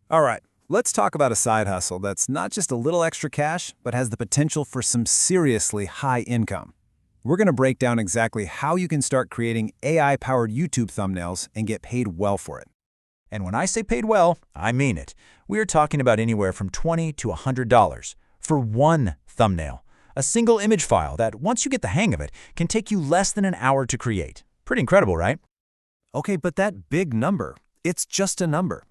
All right, let's talk about a side hustle that's not just a little extra cash, but has the potential for some seriously high income. We're going to break down exactly how you can start creating AI-powered YouTube thumbnails and get paid well for it. And when I say paid well, I mean it. We are talking about anywhere from $20 to $100 for one thumbnail, a single image file that, once you get the hang of it, can take you less than an hour to create. Pretty incredible, right? Okay, but that big number, it's just a number.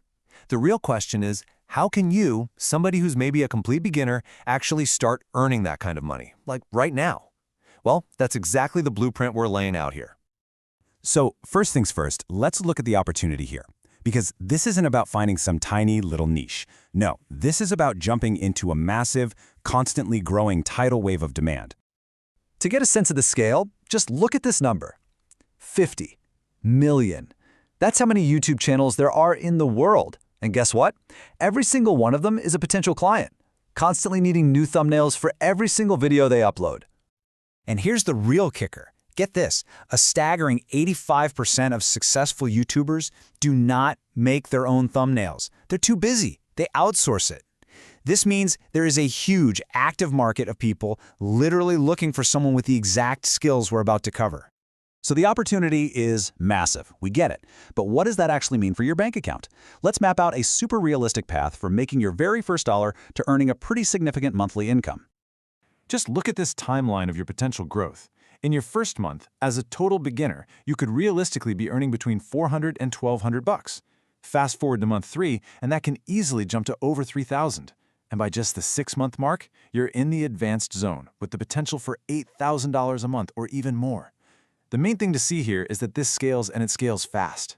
The real question is, how can you, somebody who's maybe a complete beginner, actually start earning that kind of money, like right now? Well, that's exactly the blueprint we're laying out here. So first things first, let's look at the opportunity here. Because this isn't about finding some tiny little niche. No, this is about jumping into a massive, constantly growing tidal wave of demand. To get a sense of the scale, just look at this number. 50 million. That's how many YouTube channels there are in the world. And guess what? Every single one of them is a potential client, constantly needing new thumbnails for every single video they upload. And here's the real kicker. Get this, a staggering 85% of successful YouTubers do not make their own thumbnails. They're too busy. They outsource it. This means there is a huge active market of people literally looking for someone with the exact skills we're about to cover. So the opportunity is massive. We get it. But what does that actually mean for your bank account? Let's map out a super realistic path from making your very first dollar to earning a pretty significant monthly income. Just look at this timeline of your potential growth. In your first month, as a total beginner, you could realistically be earning between $400 and $1,200. Fast forward to month 3, and that can easily jump to over $3,000. And by just the 6-month mark, you're in the advanced zone with the potential for $8,000 a month or even more. The main thing to see here is that this scales, and it scales fast.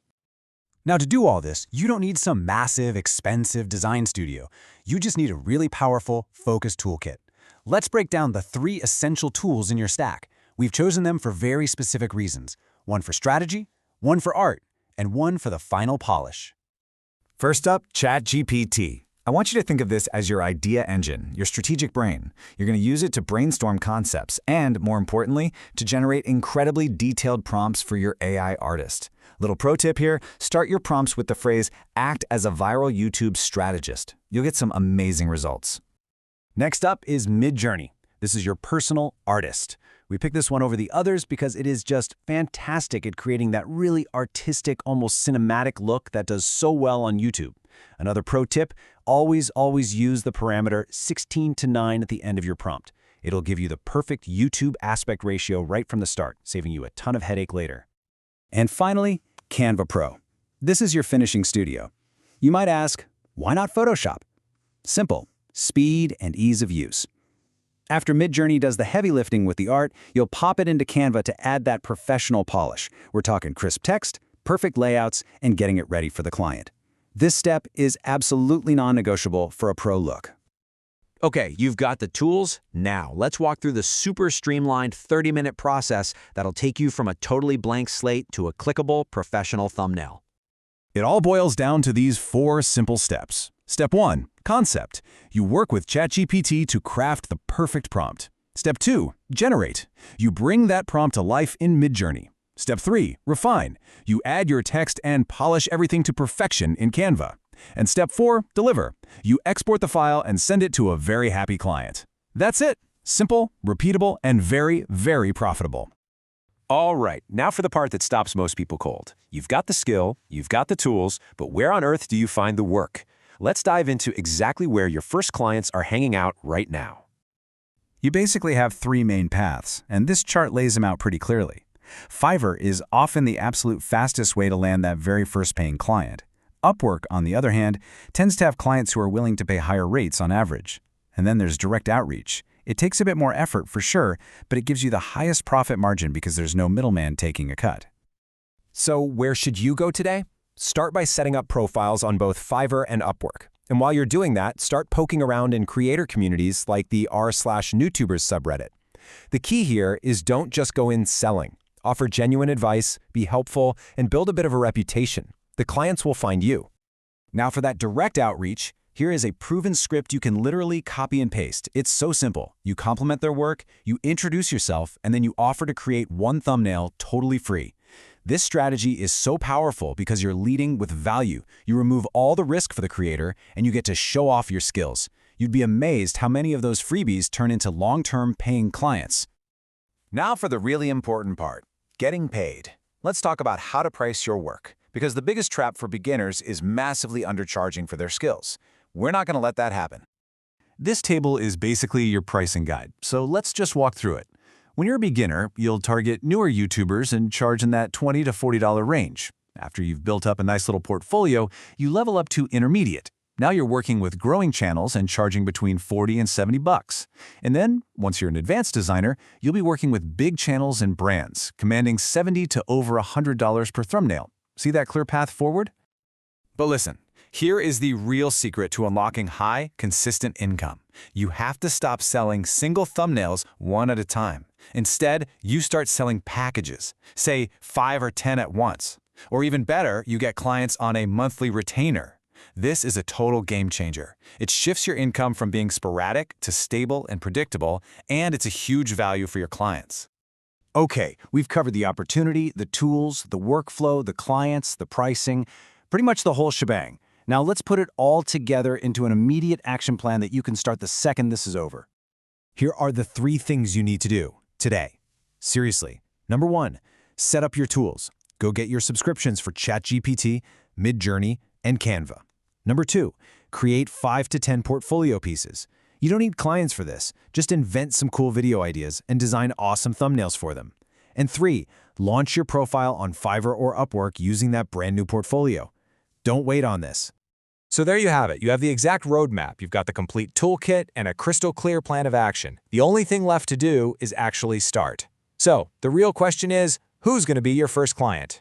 Now, to do all this, you don't need some massive, expensive design studio. You just need a really powerful, focused toolkit. Let's break down the 3 essential tools in your stack. We've chosen them for very specific reasons. One for strategy, one for art, and one for the final polish. First up, ChatGPT. I want you to think of this as your idea engine, your strategic brain. You're going to use it to brainstorm concepts and, more importantly, to generate incredibly detailed prompts for your AI artist. Little pro tip here, start your prompts with the phrase, "act as a viral YouTube strategist." You'll get some amazing results. Next up is Midjourney. This is your personal artist. We picked this one over the others because it is just fantastic at creating that really artistic, almost cinematic look that does so well on YouTube. Another pro tip, always use the parameter 16:9 at the end of your prompt. It'll give you the perfect YouTube aspect ratio right from the start, saving you a ton of headache later. And finally, Canva Pro. This is your finishing studio. You might ask, why not Photoshop? Simple, speed and ease of use. After Midjourney does the heavy lifting with the art, you'll pop it into Canva to add that professional polish. We're talking crisp text, perfect layouts, and getting it ready for the client. This step is absolutely non-negotiable for a pro look. Okay, you've got the tools. Now, let's walk through the super streamlined 30-minute process that'll take you from a totally blank slate to a clickable professional thumbnail. It all boils down to these 4 simple steps. Step 1, concept. You work with ChatGPT to craft the perfect prompt. Step 2, generate. You bring that prompt to life in Midjourney. Step 3, refine. You add your text and polish everything to perfection in Canva. And step 4, deliver. You export the file and send it to a very happy client. That's it. Simple, repeatable, and very, very profitable. All right, now for the part that stops most people cold. You've got the skill, you've got the tools, but where on earth do you find the work? Let's dive into exactly where your first clients are hanging out right now. You basically have 3 main paths, and this chart lays them out pretty clearly. Fiverr is often the absolute fastest way to land that very first paying client. Upwork, on the other hand, tends to have clients who are willing to pay higher rates on average. And then there's direct outreach. It takes a bit more effort for sure, but it gives you the highest profit margin because there's no middleman taking a cut. So where should you go today? Start by setting up profiles on both Fiverr and Upwork. And while you're doing that, start poking around in creator communities like the r/NewTubers subreddit. The key here is don't just go in selling. Offer genuine advice, be helpful, and build a bit of a reputation. The clients will find you. Now for that direct outreach, here is a proven script you can literally copy and paste. It's so simple. You compliment their work, you introduce yourself, and then you offer to create one thumbnail totally free. This strategy is so powerful because you're leading with value. You remove all the risk for the creator, and you get to show off your skills. You'd be amazed how many of those freebies turn into long-term paying clients. Now for the really important part, getting paid. Let's talk about how to price your work, because the biggest trap for beginners is massively undercharging for their skills. We're not going to let that happen. This table is basically your pricing guide, so let's just walk through it. When you're a beginner, you'll target newer YouTubers and charge in that $20 to $40 range. After you've built up a nice little portfolio, you level up to intermediate. Now you're working with growing channels and charging between $40 and $70. And then, once you're an advanced designer, you'll be working with big channels and brands, commanding $70 to over $100 per thumbnail. See that clear path forward? But listen, here is the real secret to unlocking high, consistent income. You have to stop selling single thumbnails one at a time. Instead, you start selling packages, say 5 or 10 at once. Or even better, you get clients on a monthly retainer. This is a total game changer. It shifts your income from being sporadic to stable and predictable, and it's a huge value for your clients. Okay, we've covered the opportunity, the tools, the workflow, the clients, the pricing, pretty much the whole shebang. Now let's put it all together into an immediate action plan that you can start the second this is over. Here are the 3 things you need to do today. Seriously. Number 1, set up your tools. Go get your subscriptions for ChatGPT, Midjourney, and Canva. Number 2, create 5 to 10 portfolio pieces. You don't need clients for this. Just invent some cool video ideas and design awesome thumbnails for them. And 3, launch your profile on Fiverr or Upwork using that brand new portfolio. Don't wait on this. So there you have it. You have the exact roadmap. You've got the complete toolkit and a crystal clear plan of action. The only thing left to do is actually start. So the real question is, who's going to be your first client?